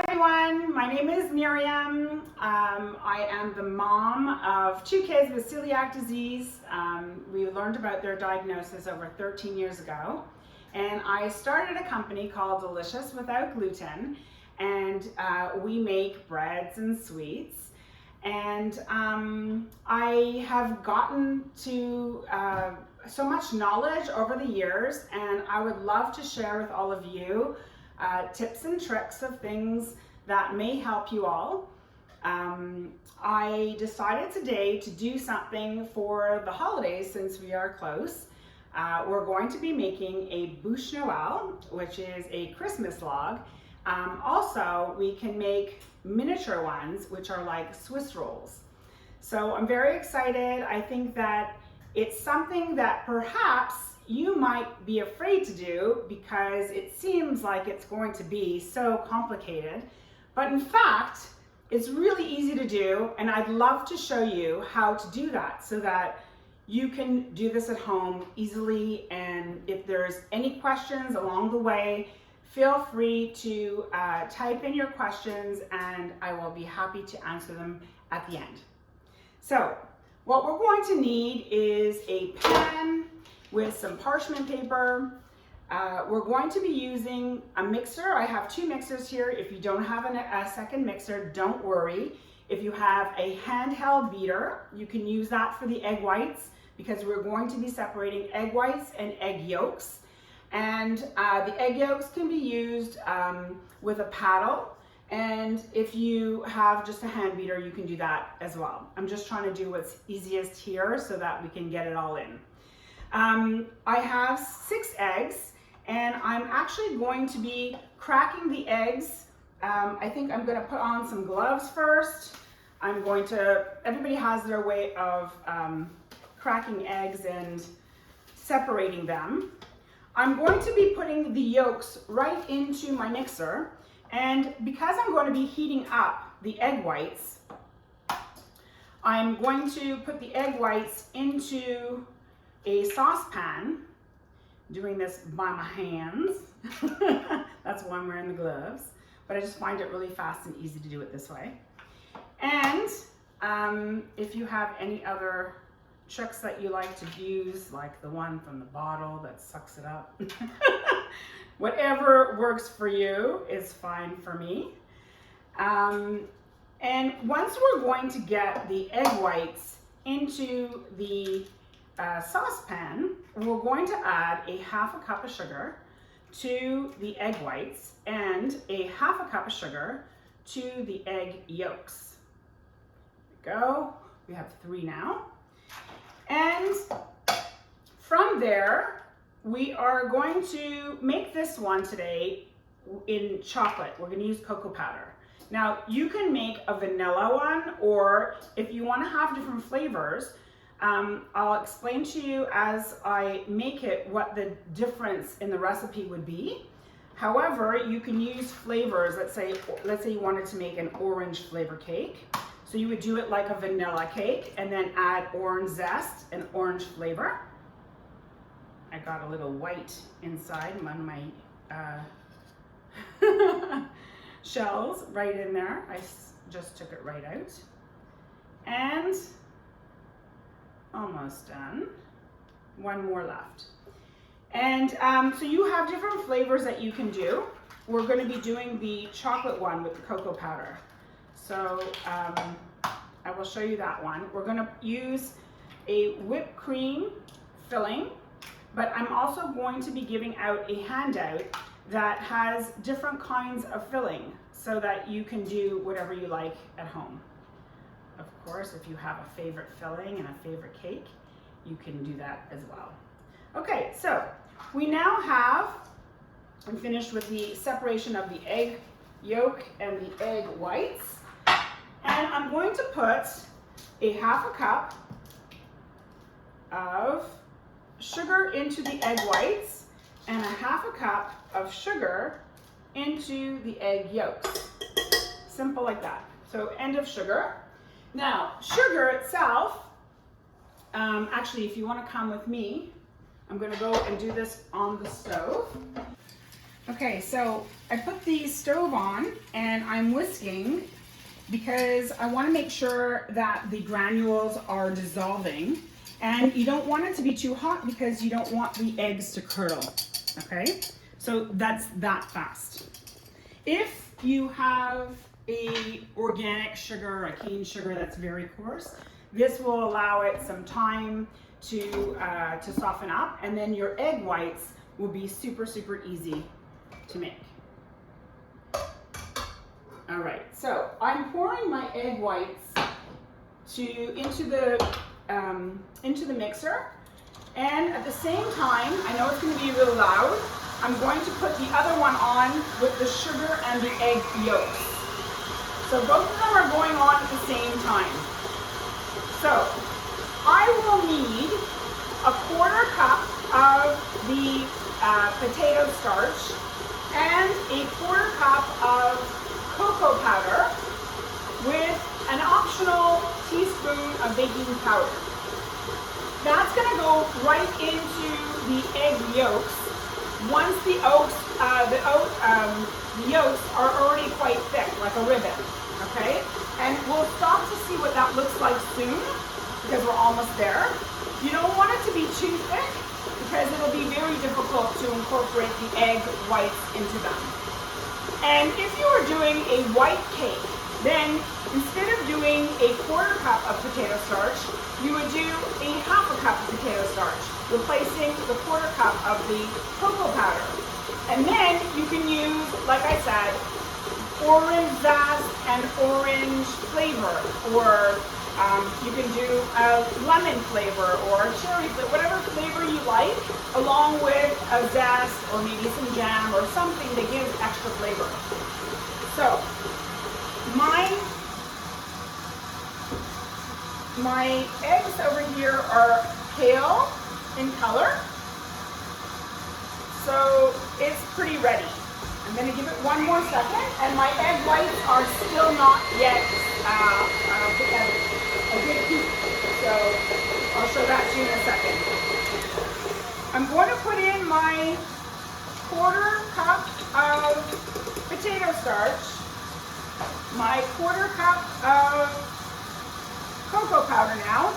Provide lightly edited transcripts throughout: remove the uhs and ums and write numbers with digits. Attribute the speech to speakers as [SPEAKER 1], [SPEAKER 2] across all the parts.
[SPEAKER 1] Everyone, my name is Miriam. I am the mom of 2 kids with celiac disease. We learned about their diagnosis over 13 years ago, and I started a company called Delicious Without Gluten, and we make breads and sweets. And I have gotten to so much knowledge over the years, and I would love to share with all of you tips and tricks of things that may help you all. I decided today to do something for the holidays since we are close. We're going to be making a bûche Noël, which is a Christmas log. Also, we can make miniature ones, which are like Swiss rolls. So I'm very excited. I think that it's something that perhaps you might be afraid to do because it seems like it's going to be so complicated. But in fact, it's really easy to do, and I'd love to show you how to do that so that you can do this at home easily. And if there's any questions along the way, feel free to type in your questions and I will be happy to answer them at the end. So what we're going to need is a pan with some parchment paper. We're going to be using a mixer. I have 2 mixers here. If you don't have a second mixer, don't worry. If you have a handheld beater, you can use that for the egg whites because we're going to be separating egg whites and egg yolks. And the egg yolks can be used with a paddle. And if you have just a hand beater, you can do that as well. I'm just trying to do what's easiest here so that we can get it all in. I have 6 eggs, and I'm actually going to be cracking the eggs. I think I'm going to put on some gloves first. Everybody has their way of cracking eggs and separating them. I'm going to be putting the yolks right into my mixer, and because I'm going to be heating up the egg whites, I'm going to put the egg whites into a saucepan, doing this by my hands. That's why I'm wearing the gloves, but I just find it really fast and easy to do it this way. And if you have any other tricks that you like to use, like the one from the bottle that sucks it up, whatever works for you is fine for me. And once we're going to get the egg whites into the saucepan, we're going to add a 1/2 cup of sugar to the egg whites and a 1/2 cup of sugar to the egg yolks. There we go. We have 3 now. And from there, we are going to make this one today in chocolate. We're going to use cocoa powder. Now, you can make a vanilla one, or if you want to have different flavors, I'll explain to you as I make it what the difference in the recipe would be. However, you can use flavors. Let's say you wanted to make an orange flavor cake. So you would do it like a vanilla cake and then add orange zest and orange flavor. I got a little white inside one of my shells right in there. I just took it right out. And almost done. 1 more left. And so you have different flavors that you can do. We're going to be doing the chocolate one with the cocoa powder. So I will show you that one. We're going to use a whipped cream filling, but I'm also going to be giving out a handout that has different kinds of filling so that you can do whatever you like at home. Of course, if you have a favorite filling and a favorite cake, you can do that as well. Okay, so we now I'm finished with the separation of the egg yolk and the egg whites. And I'm going to put a 1/2 cup of sugar into the egg whites and a 1/2 cup of sugar into the egg yolks. Simple like that. So end of sugar. Now, sugar itself, actually, if you want to come with me, I'm going to go and do this on the stove. Okay, so I put the stove on and I'm whisking because I want to make sure that the granules are dissolving, and you don't want it to be too hot because you don't want the eggs to curdle, okay? So that's that fast. If you have a organic sugar, a cane sugar that's very coarse, this will allow it some time to soften up, and then your egg whites will be super, super easy to make. All right, so I'm pouring my egg whites into the mixer, and at the same time, I know it's going to be really loud, I'm going to put the other one on with the sugar and the egg yolks. So both of them are going on at the same time. So I will need a 1/4 cup of the potato starch and a 1/4 cup of cocoa powder with an optional teaspoon of baking powder. That's going to go right into the egg yolks once the yolks are already quite thick, like a ribbon, okay? And we'll stop to see what that looks like soon because we're almost there. You don't want it to be too thick because it'll be very difficult to incorporate the egg whites into them. And if you were doing a white cake, then instead of doing a 1/4 cup of potato starch, you would do a 1/2 cup of potato starch, replacing the 1/4 cup of the cocoa powder. And then you can use, like I said, orange zest and orange flavor, or you can do a lemon flavor or a cherry flavor, whatever flavor you like, along with a zest or maybe some jam or something that gives extra flavor. So my eggs over here are pale in color, so it's pretty ready. I'm going to give it one more second, and my egg whites are still not yet a good heat, so I'll show that to you in a second. I'm going to put in my 1/4 cup of potato starch, my 1/4 cup of cocoa powder now,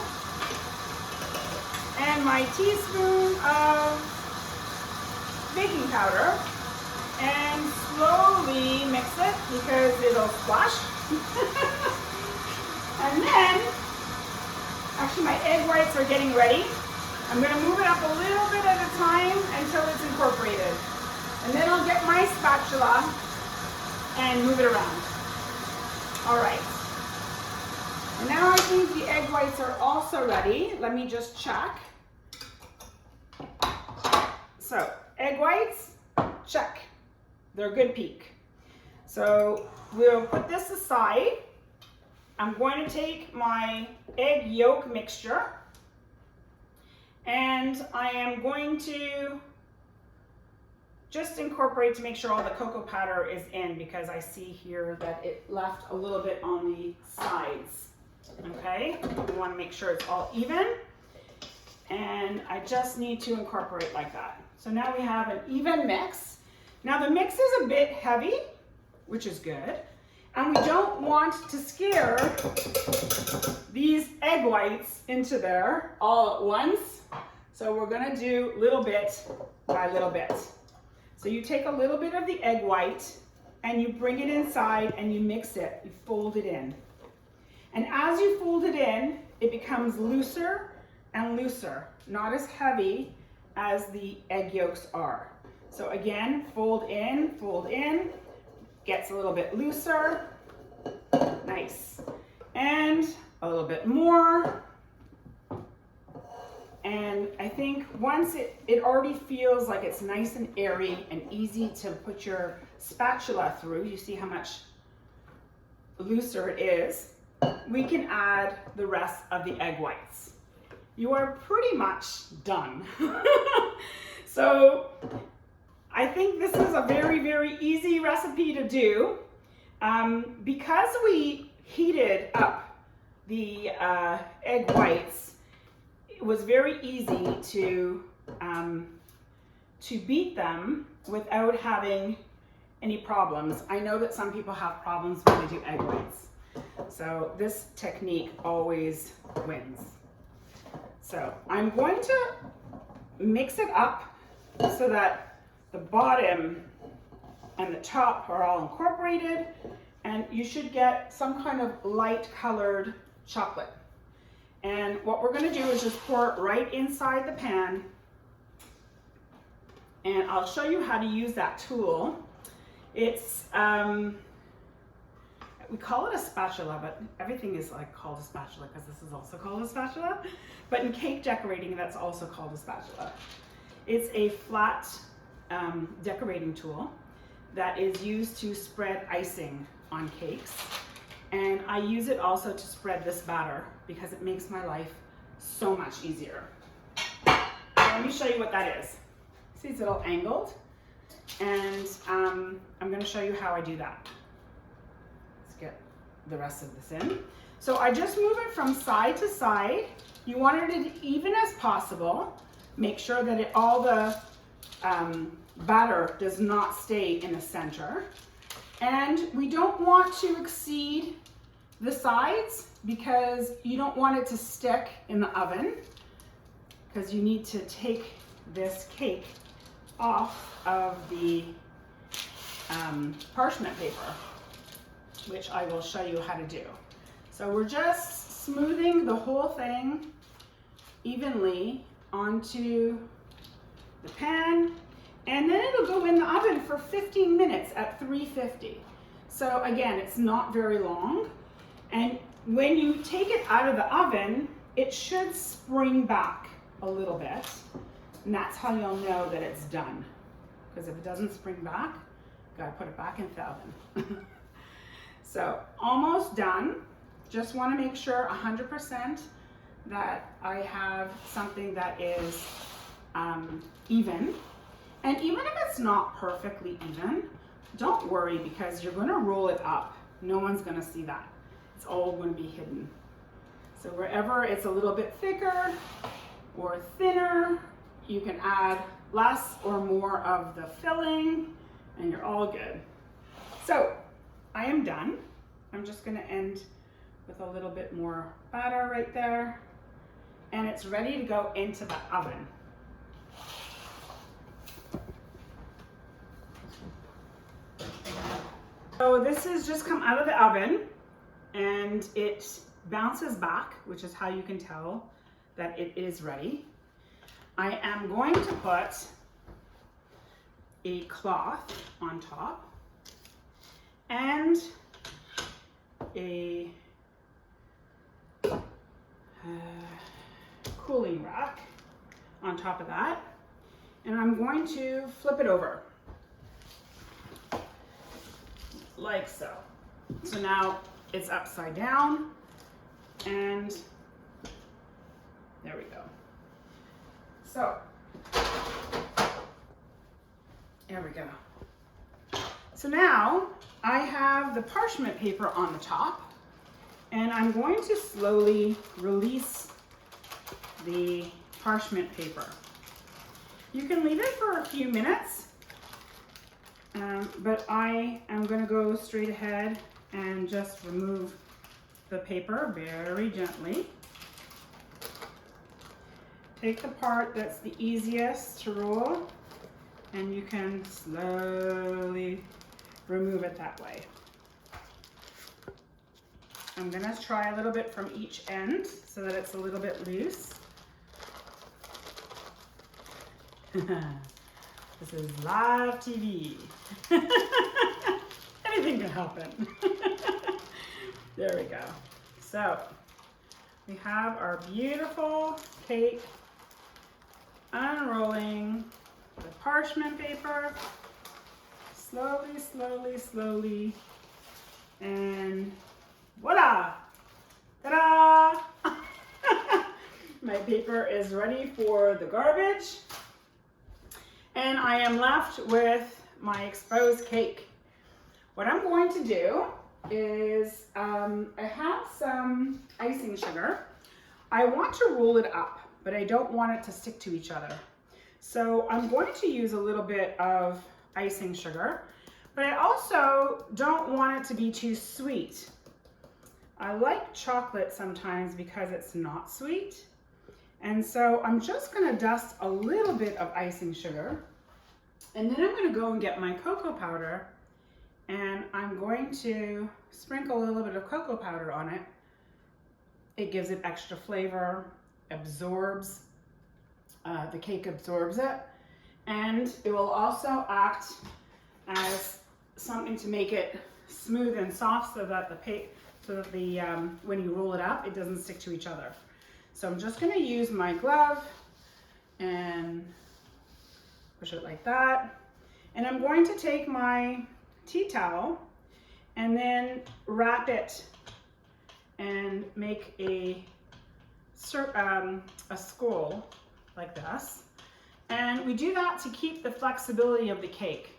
[SPEAKER 1] and my teaspoon of baking powder, and slowly mix it because it'll splash. And then, actually my egg whites are getting ready. I'm going to move it up a little bit at a time until it's incorporated. And then I'll get my spatula and move it around. All right. And now I think the egg whites are also ready. Let me just check. So, egg whites, check. They're a good peak. So we'll put this aside. I'm going to take my egg yolk mixture and I am going to just incorporate to make sure all the cocoa powder is in, because I see here that it left a little bit on the sides. Okay, we want to make sure it's all even, and I just need to incorporate like that. So now we have an even mix. Now the mix is a bit heavy, which is good, and we don't want to scare these egg whites into there all at once. So we're going to do little bit by little bit. So you take a little bit of the egg white and you bring it inside and you mix it, you fold it in. And as you fold it in, it becomes looser and looser, not as heavy as the egg yolks are. So again, fold in, gets a little bit looser, nice. And a little bit more. And I think once it already feels like it's nice and airy and easy to put your spatula through, you see how much looser it is, we can add the rest of the egg whites. You are pretty much done. So I think this is a very, very easy recipe to do. Because we heated up the egg whites, it was very easy to beat them without having any problems. I know that some people have problems when they do egg whites. So this technique always wins. So I'm going to mix it up so that the bottom and the top are all incorporated, and you should get some kind of light colored chocolate. And what we're going to do is just pour it right inside the pan, and I'll show you how to use that tool. It's we call it a spatula, but everything is like called a spatula because this is also called a spatula. But in cake decorating, that's also called a spatula. It's a flat decorating tool that is used to spread icing on cakes. And I use it also to spread this batter because it makes my life so much easier. Let me show you what that is. See, it's a little angled. And I'm going to show you how I do that. Let's get the rest of this in. So I just move it from side to side. You want it as even as possible. Make sure that all the batter does not stay in the center. And we don't want to exceed the sides because you don't want it to stick in the oven, because you need to take this cake off of the parchment paper, which I will show you how to do. So we're just smoothing the whole thing evenly onto the pan, and then it'll go in the oven for 15 minutes at 350. So again, it's not very long. And when you take it out of the oven, it should spring back a little bit. And that's how you'll know that it's done. Because if it doesn't spring back, you gotta put it back in the oven. So almost done. Just wanna make sure 100% that I have something that is even. And even if it's not perfectly even, don't worry, because you're gonna roll it up. No one's gonna see that. It's all gonna be hidden. So wherever it's a little bit thicker or thinner, you can add less or more of the filling and you're all good. So I am done. I'm just gonna end with a little bit more batter right there, and it's ready to go into the oven. So this has just come out of the oven and it bounces back, which is how you can tell that it is ready. I am going to put a cloth on top and a cooling rack on top of that, and I'm going to flip it over like so. So now it's upside down, and there we go. So there we go. So now I have the parchment paper on the top, and I'm going to slowly release the parchment paper. You can leave it for a few minutes, but I am going to go straight ahead and just remove the paper very gently. Take the part that's the easiest to roll, and you can slowly remove it that way. I'm going to try a little bit from each end so that it's a little bit loose. This is live TV. Anything can happen. There we go. So we have our beautiful cake, unrolling the parchment paper, slowly, slowly, slowly, and voila! Ta-da! My paper is ready for the garbage, and I am left with my exposed cake. What I'm going to do is, I have some icing sugar. I want to roll it up, but I don't want it to stick to each other. So I'm going to use a little bit of icing sugar, but I also don't want it to be too sweet. I like chocolate sometimes because it's not sweet. And so I'm just gonna dust a little bit of icing sugar, and then I'm gonna go and get my cocoa powder, and I'm going to sprinkle a little bit of cocoa powder on it. It gives it extra flavor, absorbs, the cake absorbs it, and it will also act as something to make it smooth and soft so that when you roll it up, it doesn't stick to each other. So I'm just gonna use my glove and push it like that. And I'm going to take my tea towel and then wrap it and make a skull like this. And we do that to keep the flexibility of the cake.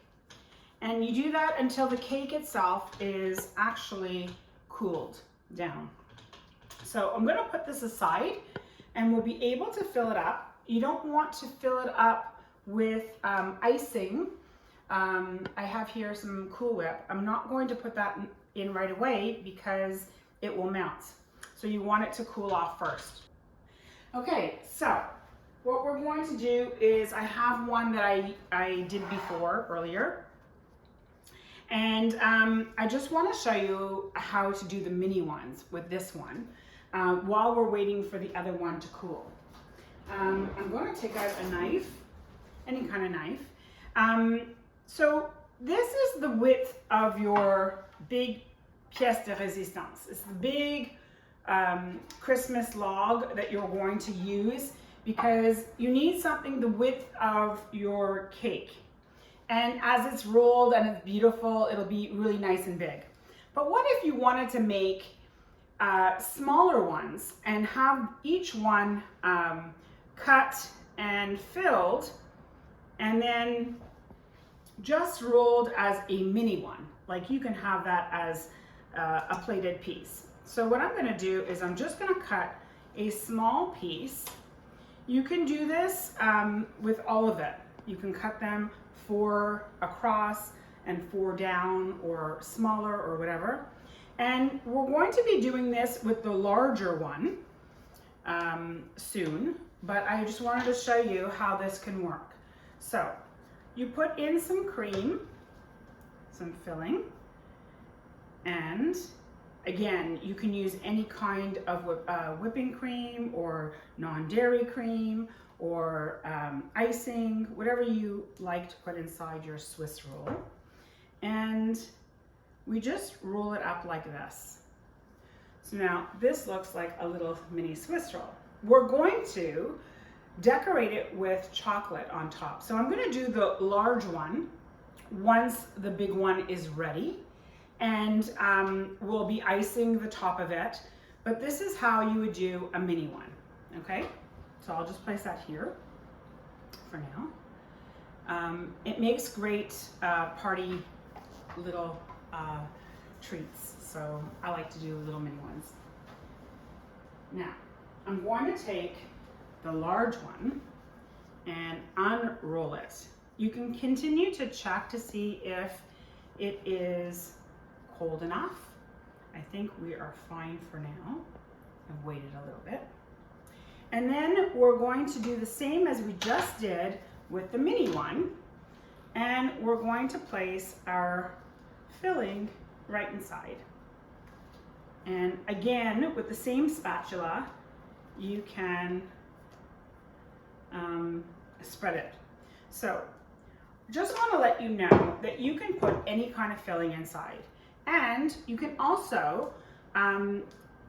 [SPEAKER 1] And you do that until the cake itself is actually cooled down. So I'm gonna put this aside and we'll be able to fill it up. You don't want to fill it up with icing. I have here some Cool Whip. I'm not going to put that in right away because it will melt. So you want it to cool off first. Okay, so what we're going to do is I have one that I did before earlier. And I just want to show you how to do the mini ones with this one while we're waiting for the other one to cool. I'm going to take out a knife, any kind of knife. So this is the width of your big pièce de résistance. It's the big Christmas log that you're going to use because you need something the width of your cake. And as it's rolled and it's beautiful, it'll be really nice and big. But what if you wanted to make smaller ones and have each one cut and filled and then just rolled as a mini one? Like you can have that as a plated piece. So what I'm gonna do is I'm just gonna cut a small piece. You can do this with all of it. You can cut them 4 across and 4 down or smaller or whatever. And we're going to be doing this with the larger one soon, but I just wanted to show you how this can work. So you put in some cream, some filling, and again, you can use any kind of whipping cream or non-dairy cream or icing, whatever you like to put inside your Swiss roll. And we just roll it up like this. So now this looks like a little mini Swiss roll. We're going to decorate it with chocolate on top. So I'm gonna do the large one once the big one is ready. And we'll be icing the top of it. But this is how you would do a mini one, okay? So I'll just place that here for now. It makes great party little treats. So I like to do little mini ones. Now, I'm going to take the large one and unroll it. You can continue to check to see if it is cold enough. I think we are fine for now. I've waited a little bit. And then we're going to do the same as we just did with the mini one. And we're going to place our filling right inside. And again, with the same spatula, you can spread it. So just want to let you know that you can put any kind of filling inside. And you can also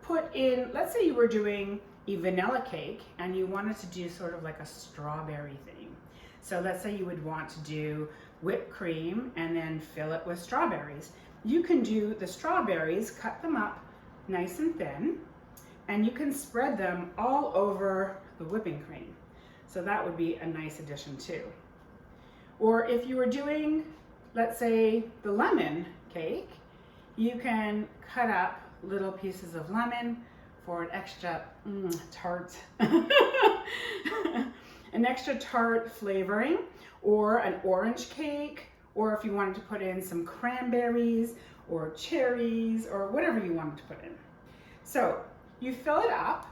[SPEAKER 1] put in, let's say you were doing a vanilla cake and you wanted to do sort of like a strawberry thing. So let's say you would want to do whipped cream and then fill it with strawberries. You can do the strawberries, cut them up nice and thin, and you can spread them all over the whipping cream. So that would be a nice addition too. Or if you were doing, let's say, the lemon cake, you can cut up little pieces of lemon for an extra tart, an extra tart flavoring, or an orange cake, or if you wanted to put in some cranberries or cherries or whatever you wanted to put in. So you fill it up,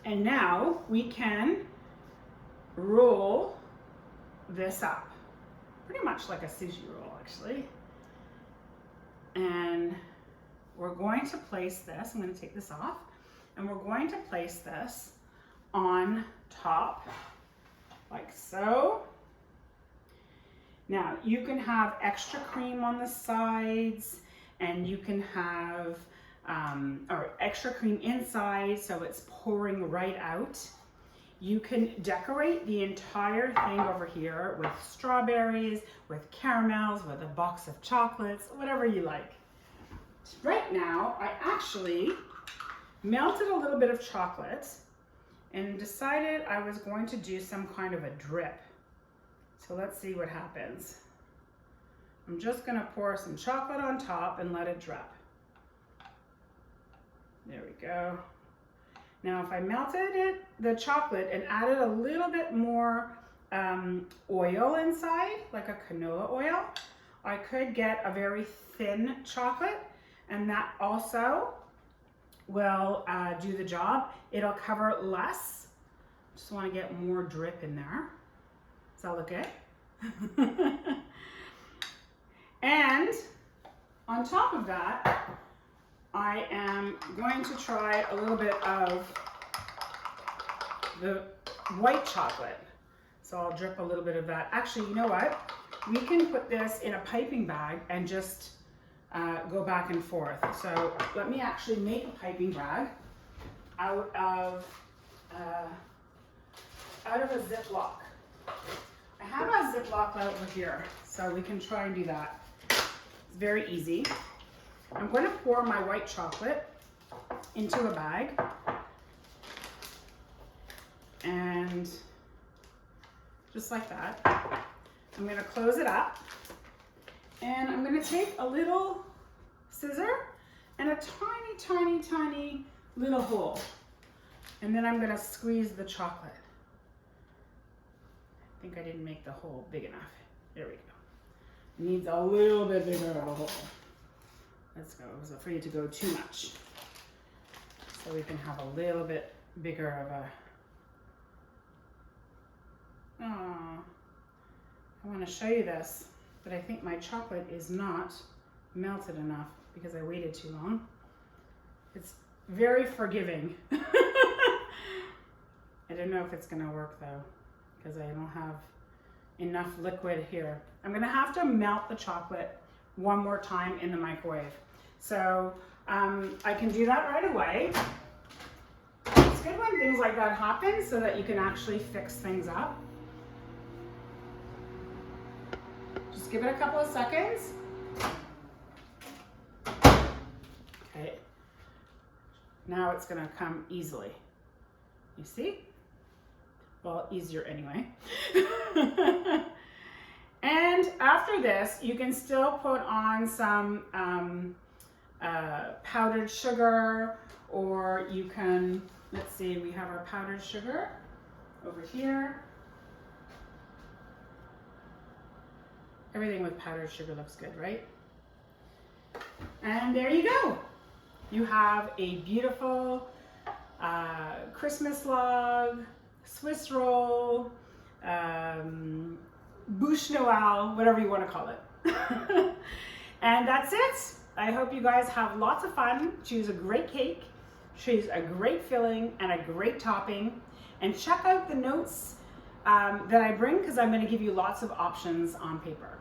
[SPEAKER 1] and now we can roll this up. Pretty much like a sushi roll, actually. And we're going to place this, I'm going to take this off, and we're going to place this on top, like so. Now, you can have extra cream on the sides, and you can have or extra cream inside so it's pouring right out. You can decorate the entire thing over here with strawberries, with caramels, with a box of chocolates, whatever you like. Right now, I actually melted a little bit of chocolate and decided I was going to do some kind of a drip. So let's see what happens. I'm just gonna pour some chocolate on top and let it drip. There we go. Now if I melted the chocolate and added a little bit more oil inside, like a canola oil, I could get a very thin chocolate, and that also will do the job. It'll cover less. Just want to get more drip in there. Does that look good? And on top of that, I am going to try a little bit of the white chocolate. So I'll drip a little bit of that. Actually, you know what? We can put this in a piping bag and just go back and forth. So let me actually make a piping bag out of a Ziploc. I have a Ziploc over here, so we can try and do that. It's very easy. I'm going to pour my white chocolate into a bag, and just like that, I'm going to close it up, and I'm going to take a little scissor and a tiny, tiny, tiny little hole, and then I'm going to squeeze the chocolate. I think I didn't make the hole big enough. There we go. Needs a little bit bigger of a hole. Let's go. I was afraid to go too much. So we can have a little bit bigger of a... Oh, I want to show you this, but I think my chocolate is not melted enough because I waited too long. It's very forgiving. I don't know if it's going to work though, because I don't have enough liquid here. I'm going to have to melt the chocolate one more time in the microwave. So I can do that right away. It's good when things like that happen so that you can actually fix things up. Just give it a couple of seconds. Okay. Now it's going to come easily. You see? Well, easier anyway. And after this, you can still put on some powdered sugar, or you can, let's see, we have our powdered sugar over here. Everything with powdered sugar looks good, right? And there you go. You have a beautiful Christmas log, Swiss roll, bûche Noël, whatever you want to call it. And that's it. I hope you guys have lots of fun. Choose a great cake, choose a great filling and a great topping, and check out the notes that I bring, because I'm going to give you lots of options on paper.